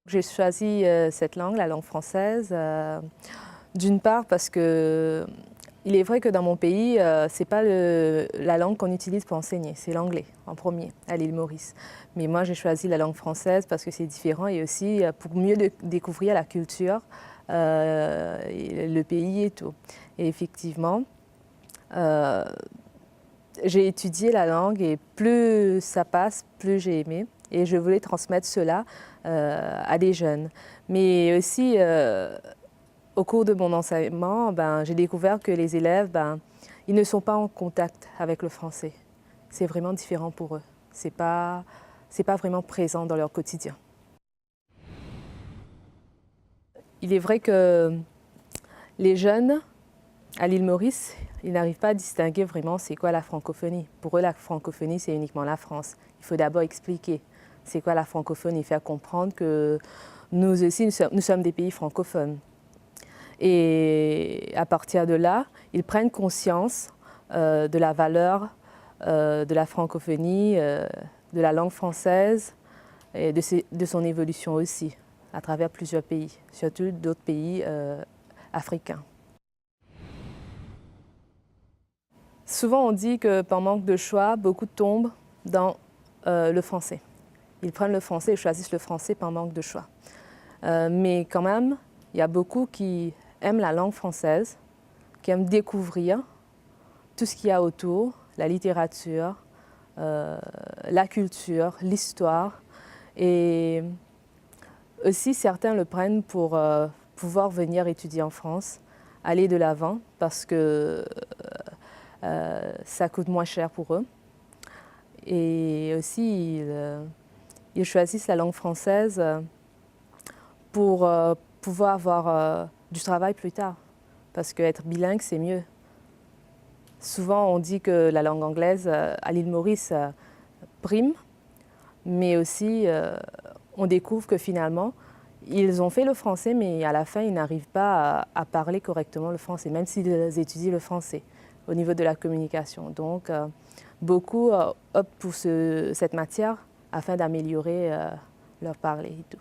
J'ai choisi cette langue, la langue française, d'une part parce que il est vrai que dans mon pays, ce n'est pas la langue qu'on utilise pour enseigner, c'est l'anglais en premier, à l'île Maurice. Mais moi, j'ai choisi la langue française parce que c'est différent et aussi pour mieux découvrir la culture, le pays et tout. Et effectivement, j'ai étudié la langue et plus ça passe, plus j'ai aimé. Et je voulais transmettre cela à des jeunes. Mais aussi, au cours de mon enseignement, j'ai découvert que les élèves, ils ne sont pas en contact avec le français. C'est vraiment différent pour eux. C'est pas vraiment présent dans leur quotidien. Il est vrai que les jeunes, à l'île Maurice, ils n'arrivent pas à distinguer vraiment c'est quoi la francophonie. Pour eux, la francophonie, c'est uniquement la France. Il faut d'abord expliquer c'est quoi la francophonie, faire comprendre que nous aussi, nous sommes des pays francophones. Et à partir de là, ils prennent conscience de la valeur de la francophonie, de la langue française et de son évolution aussi, à travers plusieurs pays, surtout d'autres pays africains. Souvent, on dit que par manque de choix, beaucoup tombent dans le français. Ils prennent le français et choisissent le français par manque de choix. Mais quand même, il y a beaucoup qui aiment la langue française, qui aiment découvrir tout ce qu'il y a autour, la littérature, la culture, l'histoire. Et aussi, certains le prennent pour pouvoir venir étudier en France, aller de l'avant, parce que ça coûte moins cher pour eux. Et aussi, ils choisissent la langue française pour pouvoir avoir du travail plus tard. Parce qu'être bilingue, c'est mieux. Souvent, on dit que la langue anglaise, à l'île Maurice, prime, mais aussi, on découvre que finalement, ils ont fait le français, mais à la fin, ils n'arrivent pas à parler correctement le français, même s'ils étudient le français au niveau de la communication. Donc, beaucoup optent pour cette matière afin d'améliorer leur parler et tout.